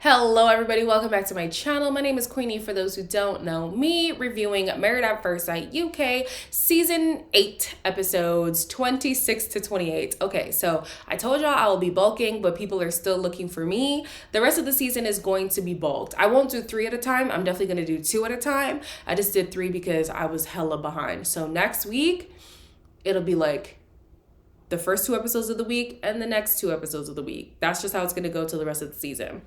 Hello everybody, welcome back to my channel. My name is Queenie for those who don't know me, reviewing Married at First Sight UK season 8 episodes 26 to 28. Okay, so I told y'all I will be bulking, but people are still looking for me. The rest of the season is going to be bulked. I won't do 3 at a time. I'm definitely going to do 2 at a time. I just did 3 because I was hella behind. So next week, it'll be like the first 2 episodes of the week and the next 2 episodes of the week. That's just how it's going to go till the rest of the season.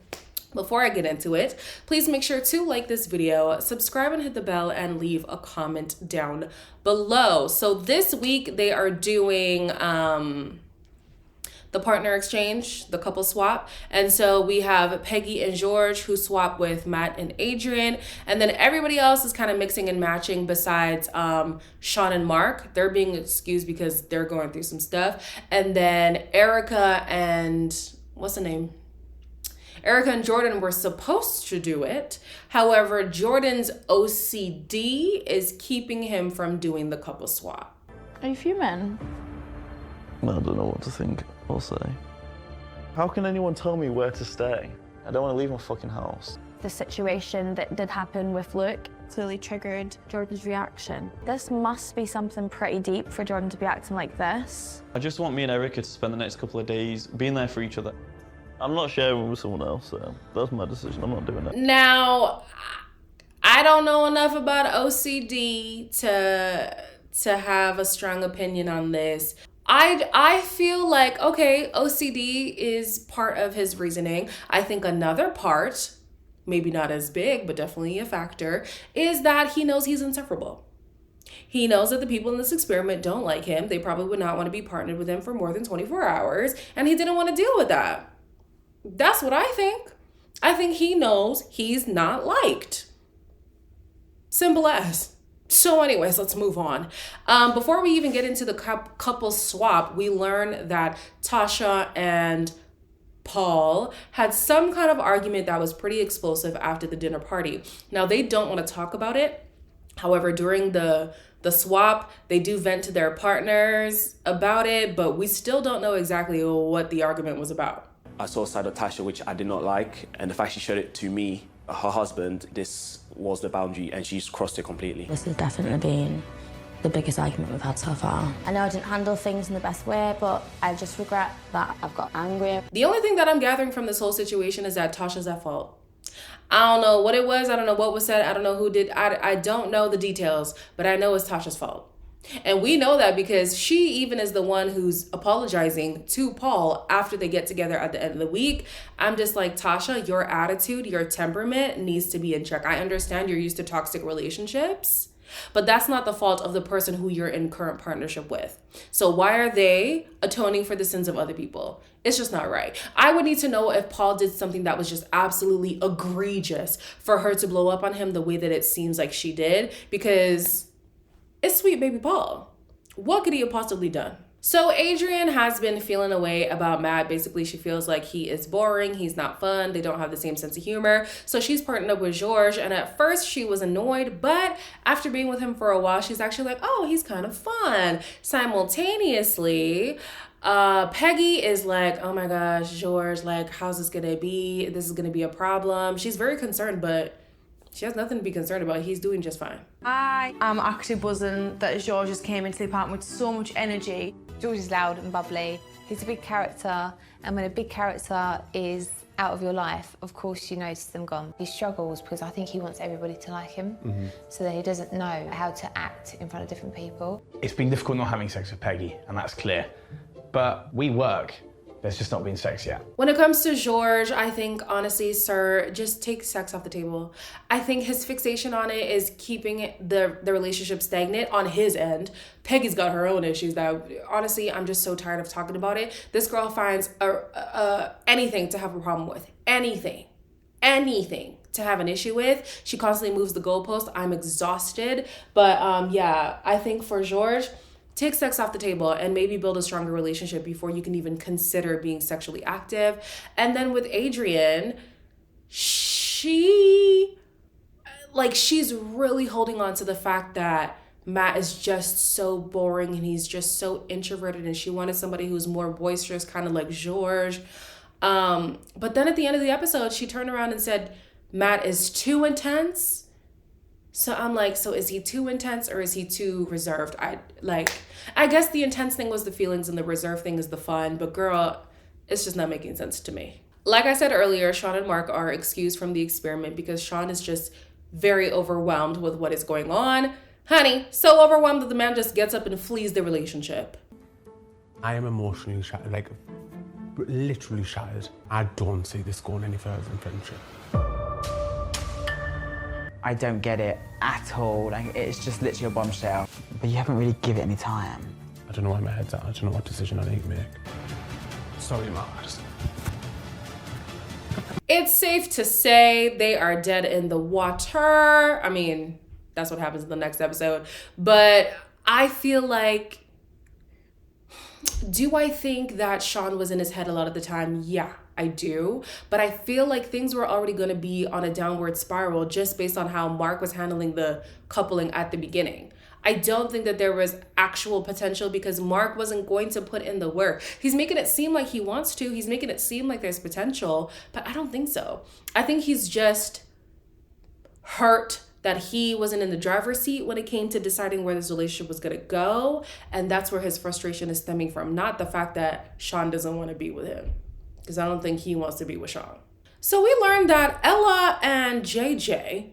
Before I get into it, please make sure to like this video, subscribe and hit the bell, and leave a comment down below. So this week they are doing the partner exchange, the couple swap. And so we have Peggy and George who swap with Matt and Adrian. And then everybody else is kind of mixing and matching besides Sean and Mark. They're being excused because they're going through some stuff. And then Erica and what's the name? Erica and Jordan were supposed to do it. However, Jordan's OCD is keeping him from doing the couple swap. Are you fuming? I don't know what to think or say. How can anyone tell me where to stay? I don't want to leave my fucking house. The situation that did happen with Luke clearly triggered Jordan's reaction. This must be something pretty deep for Jordan to be acting like this. I just want me and Erica to spend the next couple of days being there for each other. I'm not sharing with someone else, so that's my decision. I'm not doing that. Now, I don't know enough about OCD to have a strong opinion on this. I feel like, okay, OCD is part of his reasoning. I think another part, maybe not as big, but definitely a factor, is that he knows he's insufferable. He knows that the people in this experiment don't like him. They probably would not want to be partnered with him for more than 24 hours, and he didn't want to deal with that. That's what I think. I think he knows he's not liked. Simple as. So anyways, let's move on. Before we even get into the couple swap, we learn that Tasha and Paul had some kind of argument that was pretty explosive after the dinner party. Now, they don't want to talk about it. However, during the swap, they do vent to their partners about it, but we still don't know exactly what the argument was about. I saw a side of Tasha which I did not like, and the fact she showed it to me, her husband, this was the boundary, and she's crossed it completely. This has definitely been the biggest argument we've had so far. I know I didn't handle things in the best way, but I just regret that I've got angry. The only thing that I'm gathering from this whole situation is that Tasha's at fault. I don't know what it was. I don't know what was said. I don't know who did. I don't know the details, but I know it's Tasha's fault. And we know that because she even is the one who's apologizing to Paul after they get together at the end of the week. I'm just like, Tasha, your attitude, your temperament needs to be in check. I understand you're used to toxic relationships, but that's not the fault of the person who you're in current partnership with. So why are they atoning for the sins of other people? It's just not right. I would need to know if Paul did something that was just absolutely egregious for her to blow up on him the way that it seems like she did, because it's sweet baby Paul. What could he have possibly done? So Adrian has been feeling a way about Matt. Basically, she feels like he is boring. He's not fun. They don't have the same sense of humor. So she's partnered up with George. And at first she was annoyed, but after being with him for a while, she's actually like, oh, he's kind of fun. Simultaneously, Peggy is like, oh my gosh, George, like, how's this gonna be? This is gonna be a problem. She's very concerned, but she has nothing to be concerned about. He's doing just fine. I am actually buzzing that George just came into the apartment with so much energy. George is loud and bubbly. He's a big character, and when a big character is out of your life, of course you notice them gone. He struggles because I think he wants everybody to like him, so that he doesn't know how to act in front of different people. It's been difficult not having sex with Peggy, and that's clear. But we work. There's just not been sex yet. When it comes to George, I think, honestly, sir, just take sex off the table. I think his fixation on it is keeping the relationship stagnant on his end. Peggy's got her own issues that, honestly, I'm just so tired of talking about it. This girl finds anything to have a problem with. Anything to have an issue with. She constantly moves the goalpost. I'm exhausted. But yeah, I think for George, take sex off the table and maybe build a stronger relationship before you can even consider being sexually active. And then with Adrian, she's really holding on to the fact that Matt is just so boring and he's just so introverted, and she wanted somebody who's more boisterous, kind of like George. But then at the end of the episode, she turned around and said, Matt is too intense. So I'm like, so is he too intense or is he too reserved? I guess the intense thing was the feelings and the reserve thing is the fun, but girl, it's just not making sense to me. Like I said earlier, Sean and Mark are excused from the experiment because Sean is just very overwhelmed with what is going on. Honey, so overwhelmed that the man just gets up and flees the relationship. I am emotionally shattered, like literally shattered. I don't see this going any further in friendship. I don't get it at all. Like, it's just literally a bombshell. But you haven't really given it any time. I don't know where my head's at. I don't know what decision I need to make. Sorry, Mark. It's safe to say they are dead in the water. I mean, that's what happens in the next episode. But I feel like, do I think that Sean was in his head a lot of the time? Yeah, I do. But I feel like things were already going to be on a downward spiral just based on how Mark was handling the coupling at the beginning. I don't think that there was actual potential because Mark wasn't going to put in the work. He's making it seem like he wants to. He's making it seem like there's potential, but I don't think so. I think he's just hurt that he wasn't in the driver's seat when it came to deciding where this relationship was going to go. And that's where his frustration is stemming from, not the fact that Sean doesn't want to be with him, because I don't think he wants to be with Sean. So we learned that Ella and JJ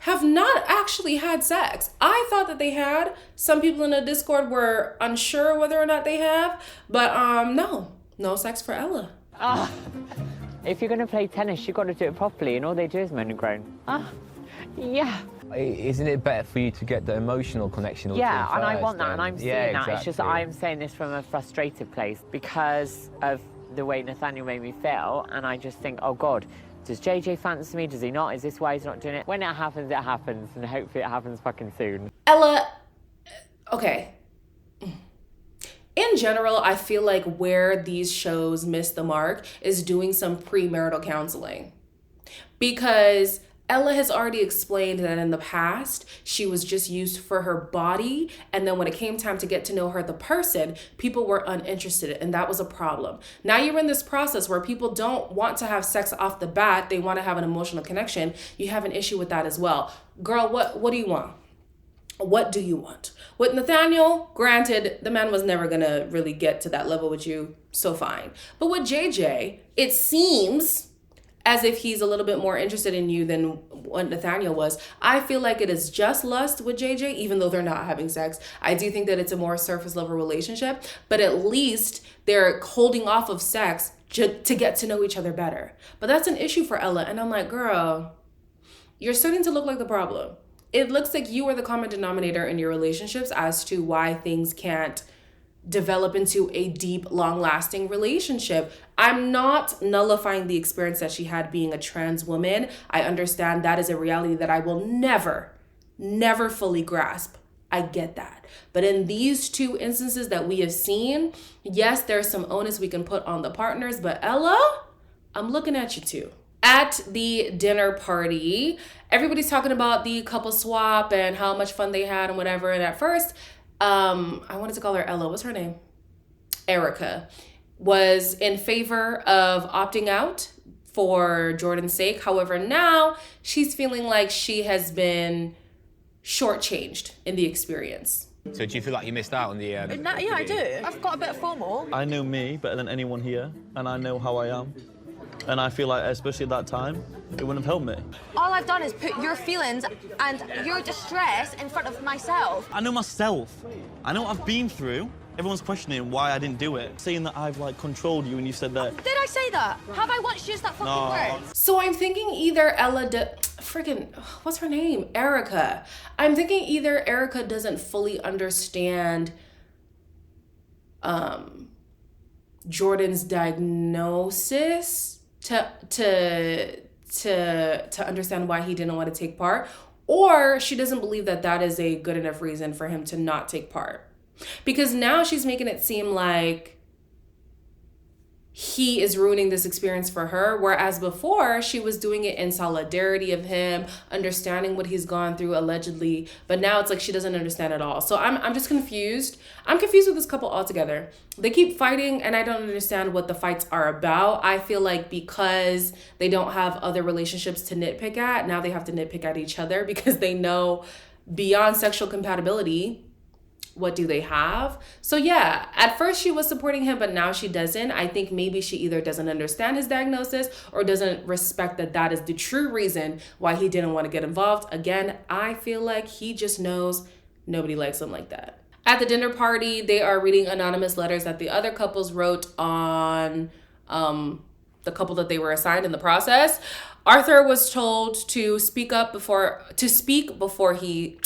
have not actually had sex. I thought that they had. Some people in the Discord were unsure whether or not they have, but no sex for Ella. If you're going to play tennis, you've got to do it properly, and all they do is moan and groan. Yeah. Isn't it better for you to get the emotional connection? Yeah, and I want that, then? and I'm seeing that. It's just that I'm saying this from a frustrated place because of the way Nathaniel made me feel, and I just think, oh God, does JJ fancy me? Does he not? Is this why he's not doing it? When it happens, and hopefully it happens fucking soon. Ella, okay. In general, I feel like where these shows miss the mark is doing some premarital counseling. Because Ella has already explained that in the past, she was just used for her body. And then when it came time to get to know her, the person, people were uninterested. And that was a problem. Now you're in this process where people don't want to have sex off the bat. They want to have an emotional connection. You have an issue with that as well. Girl, what do you want? What do you want? With Nathaniel, granted, the man was never going to really get to that level with you. So fine. But with JJ, it seems as if he's a little bit more interested in you than what Nathaniel was. I feel like it is just lust with JJ, even though they're not having sex. I do think that it's a more surface level relationship, but at least they're holding off of sex to get to know each other better. But that's an issue for Ella. And I'm like, girl, you're starting to look like the problem. It looks like you are the common denominator in your relationships as to why things can't develop into a deep, long-lasting relationship. I'm not nullifying the experience that she had being a trans woman. I understand that is a reality that I will never fully grasp. I get that. But in these two instances that we have seen, yes, there's some onus we can put on the partners, but Ella, I'm looking at you too. At the dinner party, everybody's talking about the couple swap and how much fun they had and whatever. And at first, I wanted to call her Ella. What's her name? Erica was in favor of opting out for Jordan's sake. However, now she's feeling like she has been shortchanged in the experience. So do you feel like you missed out on the... Yeah, I do. I've got a bit of formal. I know me better than anyone here, and I know how I am. And I feel like, especially at that time, it wouldn't have helped me. All I've done is put your feelings and your distress in front of myself. I know myself. I know what I've been through. Everyone's questioning why I didn't do it. Saying that I've, controlled you and you said that. Did I say that? Have I once used that fucking word? So I'm thinking either what's her name? Erica. I'm thinking either Erica doesn't fully understand Jordan's diagnosis to understand why he didn't want to take part, or she doesn't believe that that is a good enough reason for him to not take part. Because now she's making it seem like he is ruining this experience for her. Whereas before, she was doing it in solidarity of him, understanding what he's gone through allegedly. But now it's like she doesn't understand at all. So I'm just confused. I'm confused with this couple altogether. They keep fighting and I don't understand what the fights are about. I feel like because they don't have other relationships to nitpick at, now they have to nitpick at each other because they know beyond sexual compatibility, what do they have? So yeah, at first she was supporting him, but now she doesn't. I think maybe she either doesn't understand his diagnosis or doesn't respect that that is the true reason why he didn't want to get involved. Again, I feel like he just knows nobody likes him like that. At the dinner party, they are reading anonymous letters that the other couples wrote on the couple that they were assigned in the process. Arthur was told to speak before he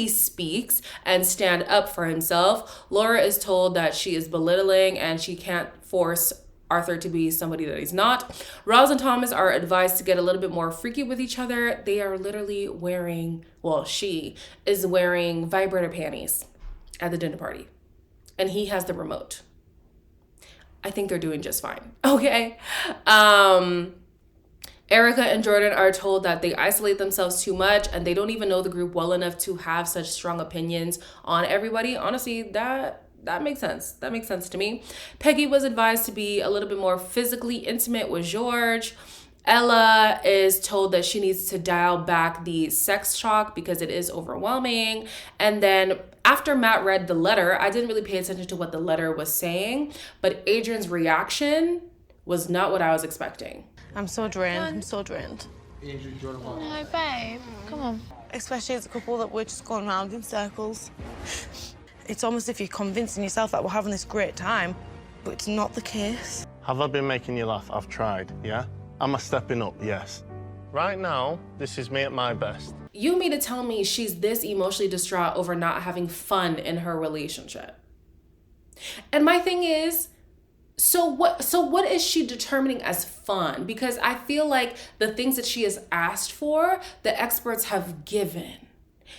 speaks and stand up for himself. Laura is told that she is belittling and she can't force Arthur to be somebody that he's not. Roz and Thomas are advised to get a little bit more freaky with each other. They are literally she is wearing vibrator panties at the dinner party. And he has the remote. I think they're doing just fine. Okay. Erica and Jordan are told that they isolate themselves too much and they don't even know the group well enough to have such strong opinions on everybody. Honestly, that makes sense. That makes sense to me. Peggy was advised to be a little bit more physically intimate with George. Ella is told that she needs to dial back the sex talk because it is overwhelming. And then after Matt read the letter, I didn't really pay attention to what the letter was saying, but Adrian's reaction was not what I was expecting. I'm so drained. I'm so drained. No, babe. Come on. Especially as a couple that we're just going round in circles. It's almost as if you're convincing yourself that we're having this great time, but it's not the case. Have I been making you laugh? I've tried, yeah? Am I stepping up? Yes. Right now, this is me at my best. You mean to tell me she's this emotionally distraught over not having fun in her relationship? And my thing is, so what is she determining as fun? Because I feel like the things that she has asked for, the experts have given.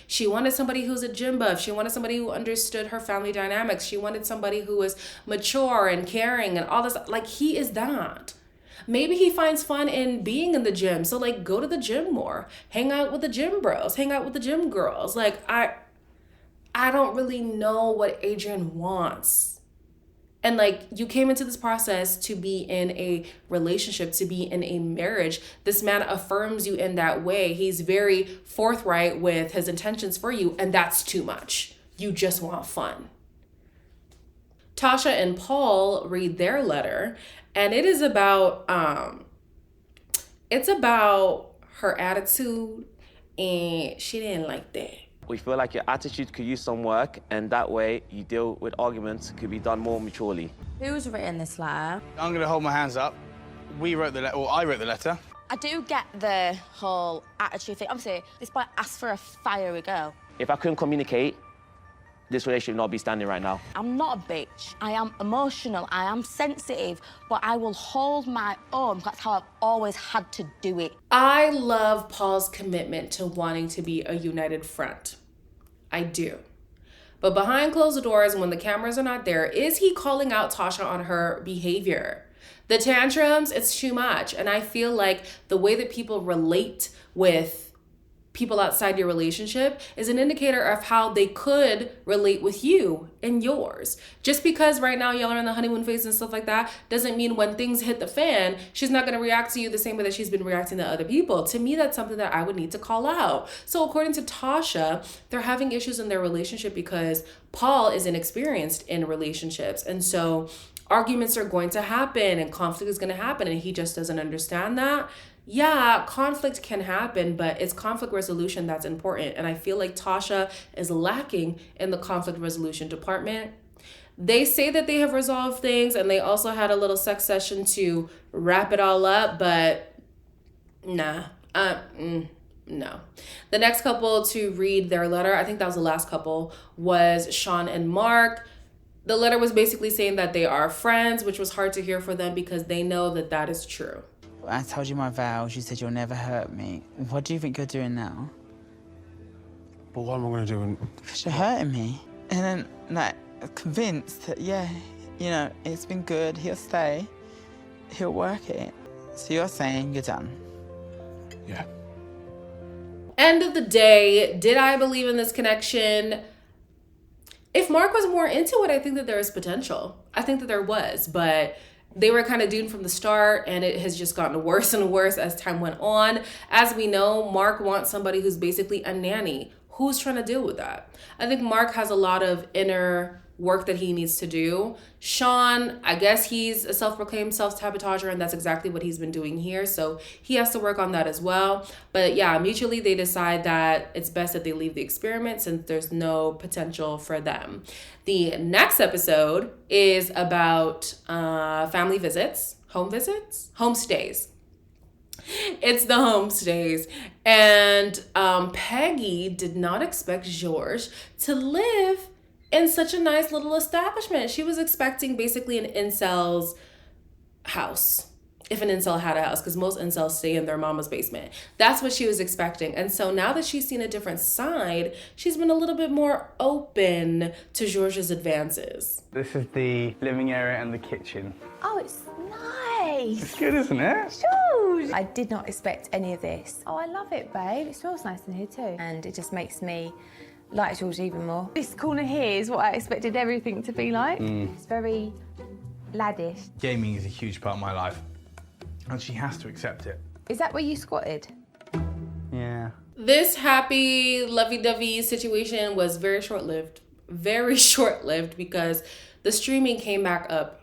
She wanted somebody who's a gym buff. She wanted somebody who understood her family dynamics. She wanted somebody who was mature and caring and all this. Like, he is that. Maybe he finds fun in being in the gym. So, like, go to the gym more. Hang out with the gym bros. Hang out with the gym girls. Like, I don't really know what Adrian wants. And, like, you came into this process to be in a relationship, to be in a marriage. This man affirms you in that way. He's very forthright with his intentions for you, and that's too much. You just want fun. Tasha and Paul read their letter, and it is about her attitude, and she didn't like that. We feel like your attitude could use some work, and that way you deal with arguments could be done more maturely. Who's written this letter? I'm going to hold my hands up. I wrote the letter. I do get the whole attitude thing. Obviously, this boy asked for a fiery girl. If I couldn't communicate, this relationship would not be standing right now. I'm not a bitch. I am emotional, I am sensitive, but I will hold my own. That's how I've always had to do it. I love Paul's commitment to wanting to be a united front. I do. But behind closed doors, when the cameras are not there, is he calling out Tasha on her behavior? The tantrums, it's too much. And I feel like the way that people relate with people outside your relationship is an indicator of how they could relate with you and yours. Just because right now y'all are in the honeymoon phase and stuff like that doesn't mean when things hit the fan, she's not going to react to you the same way that she's been reacting to other people. To me, that's something that I would need to call out. So according to Tasha, they're having issues in their relationship because Paul is inexperienced in relationships. And so arguments are going to happen and conflict is going to happen, and he just doesn't understand that. Yeah, conflict can happen, but it's conflict resolution that's important. And I feel like Tasha is lacking in the conflict resolution department. They say that they have resolved things, and they also had a little sex session to wrap it all up, but no. The next couple to read their letter, I think that was the last couple, was Sean and Mark. The letter was basically saying that they are friends, which was hard to hear for them because they know that that is true. I told you my vows, you said you'll never hurt me. What do you think you're doing now? But what am I going to do? Because you're hurting me. And then, like, convinced that, yeah, You know, it's been good. He'll stay. He'll work it. So you're saying you're done? Yeah. End of the day, did I believe in this connection? If Mark was more into it, I think that there is potential. I think that there was, but they were kind of doomed from the start, and it has just gotten worse and worse as time went on. As we know, Mark wants somebody who's basically a nanny. Who's trying to deal with that? I think Mark has a lot of inner work that he needs to do. Sean, I guess he's a self-proclaimed self-sabotager, and that's exactly what he's been doing here. So he has to work on that as well. But yeah, mutually they decide that it's best that they leave the experiment since there's no potential for them. The next episode is about family visits, homestays. It's the homestays. And Peggy did not expect George to live in such a nice little establishment. She was expecting basically an incel's house, if an incel had a house, because most incels stay in their mama's basement. That's what she was expecting. And so now that she's seen a different side, she's been a little bit more open to George's advances. This is the living area and the kitchen. Oh, it's nice. It's good, isn't it? George! I did not expect any of this. Oh, I love it, babe. It smells nice in here too. And it just makes me like George even more. This corner here is what I expected everything to be like. It's very laddish. Gaming is a huge part of my life, and she has to accept it. Is that where you squatted? Yeah. This happy, lovey-dovey situation was very short-lived. Very short-lived because the streaming came back up.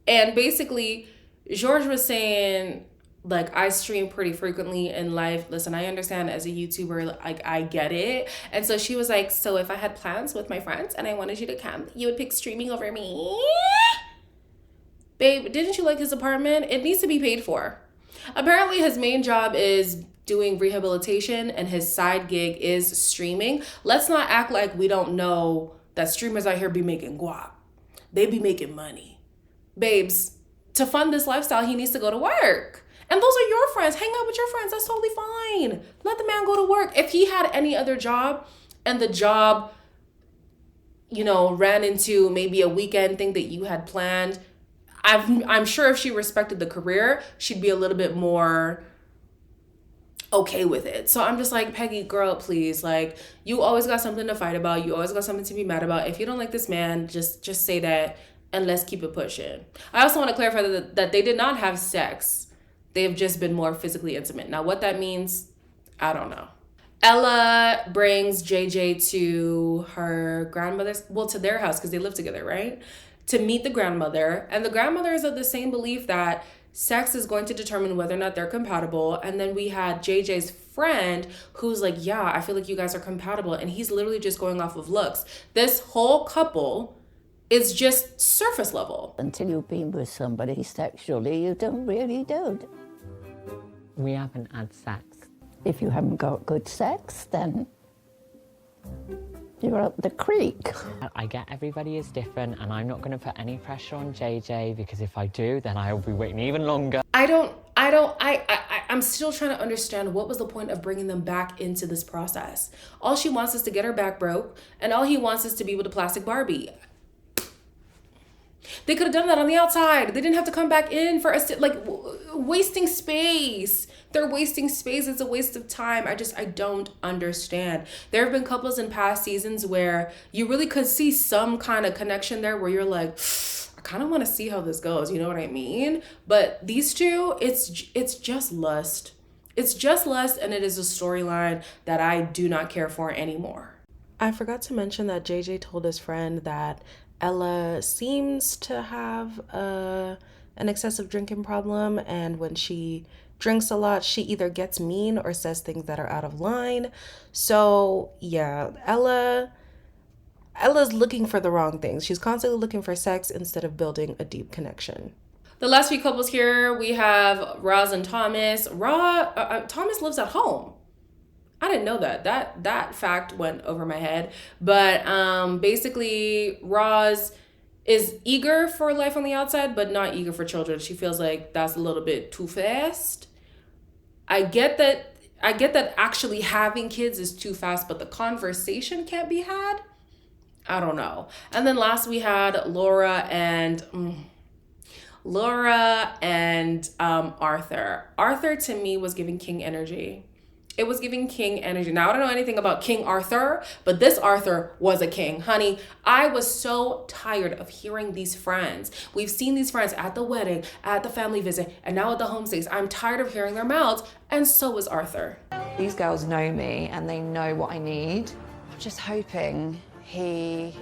And basically, George was saying, like, I stream pretty frequently in life. Listen, I understand as a YouTuber, like, I get it. And so she was like, so if I had plans with my friends and I wanted you to come, you would pick streaming over me? Babe, didn't you like his apartment? It needs to be paid for. Apparently, his main job is doing rehabilitation and his side gig is streaming. Let's not act like we don't know that streamers out here be making guap. They be making money. Babes, to fund this lifestyle, he needs to go to work. And those are your friends. Hang out with your friends. That's totally fine. Let the man go to work. If he had any other job and the job, you know, ran into maybe a weekend thing that you had planned, I'm sure if she respected the career, she'd be a little bit more okay with it. So I'm just like, Peggy, girl, please. Like, you always got something to fight about. You always got something to be mad about. If you don't like this man, just say that and let's keep it pushing. I also want to clarify that they did not have sex. They've just been more physically intimate. Now, what that means, I don't know. Ella brings JJ to her grandmother's, well, to their house because they live together, right? To meet the grandmother. And the grandmother is of the same belief that sex is going to determine whether or not they're compatible. And then we had JJ's friend who's like, yeah, I feel like you guys are compatible. And he's literally just going off of looks. This whole couple is just surface level. Until you've been with somebody sexually, you don't really do it. We haven't had sex. If you haven't got good sex, then you're up the creek. I get everybody is different, and I'm not going to put any pressure on JJ because if I do, then I will be waiting even longer. I'm still trying to understand what was the point of bringing them back into this process. All she wants is to get her back broke, and all he wants is to be with a plastic Barbie. They could have done that on the outside. They didn't have to come back in for us to, like, wasting space. They're wasting space. It's a waste of time. I don't understand. There have been couples in past seasons where you really could see some kind of connection there where you're like, I kind of want to see how this goes. You know what I mean? But these two, it's just lust. It's just lust, and it is a storyline that I do not care for anymore. I forgot to mention that JJ told his friend that Ella seems to have an excessive drinking problem, and when she drinks a lot, she either gets mean or says things that are out of line. So yeah, Ella's looking for the wrong things. She's constantly looking for sex instead of building a deep connection. The last few couples here, we have Roz and Thomas. Thomas lives at home. I didn't know that. That fact went over my head. But basically, Roz is eager for life on the outside, but not eager for children. She feels like that's a little bit too fast. I get that actually having kids is too fast, but the conversation can't be had. I don't know. And then last we had Laura and Arthur. Arthur to me was giving King energy. It was giving King energy. Now, I don't know anything about King Arthur, but this Arthur was a king. Honey, I was so tired of hearing these friends. We've seen these friends at the wedding, at the family visit, and now at the homestays. I'm tired of hearing their mouths, and so was Arthur. These girls know me and they know what I need. I'm just hoping he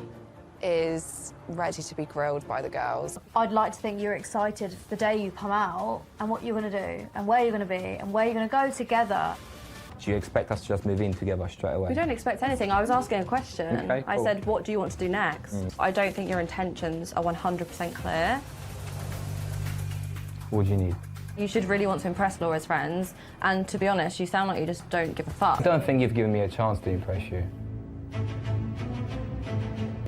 is ready to be grilled by the girls. I'd like to think you're excited the day you come out and what you're going to do and where you're going to be and where you're going to go together. Do you expect us to just move in together straight away? We don't expect anything. I was asking a question. Okay, I cool. said, what do you want to do next? I don't think your intentions are 100% clear. What do you need? You should really want to impress Laura's friends. And to be honest, you sound like you just don't give a fuck. I don't think you've given me a chance to impress you.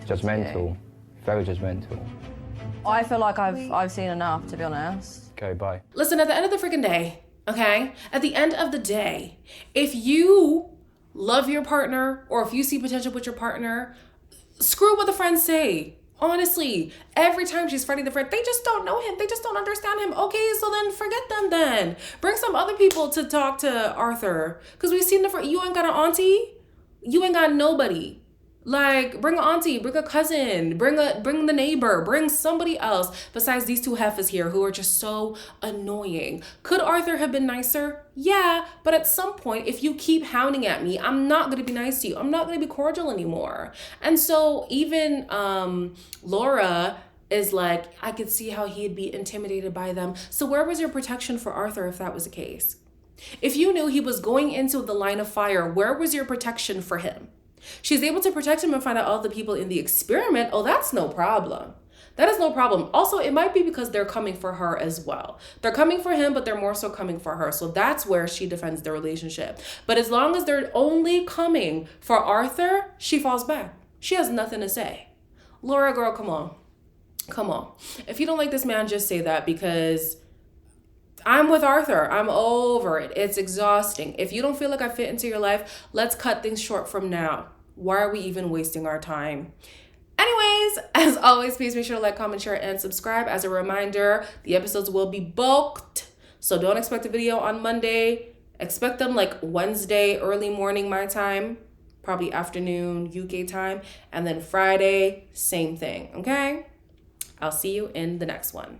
Judgmental. Very judgmental. I feel like I've seen enough, to be honest. Okay, bye. Listen, at the end of the freaking day, okay? At the end of the day, if you love your partner or if you see potential with your partner, screw what the friends say. Honestly, every time she's fighting the friend, they just don't know him. They just don't understand him. Okay, so then forget them then. Bring some other people to talk to Arthur. Because we've seen you ain't got an auntie. You ain't got nobody. Like, bring an auntie, bring a cousin, bring the neighbor, bring somebody else besides these two heifers here who are just so annoying. Could Arthur have been nicer? Yeah, but at some point, if you keep hounding at me, I'm not going to be nice to you. I'm not going to be cordial anymore. And so even Laura is like, I could see how he'd be intimidated by them. So where was your protection for Arthur if that was the case? If you knew he was going into the line of fire, where was your protection for him? She's able to protect him and find out all the people in the experiment. Oh, that's no problem. That is no problem. Also, it might be because they're coming for her as well. They're coming for him, but they're more so coming for her. So that's where she defends the relationship. But as long as they're only coming for Arthur, she falls back. She has nothing to say. Laura, girl, come on. Come on. If you don't like this man, just say that, because I'm with Arthur. I'm over it. It's exhausting. If you don't feel like I fit into your life, let's cut things short from now. Why are we even wasting our time? Anyways, as always, please make sure to like, comment, share, and subscribe. As a reminder, the episodes will be bulked, so don't expect a video on Monday. Expect them like Wednesday, early morning my time, probably afternoon UK time, and then Friday, same thing, okay? I'll see you in the next one.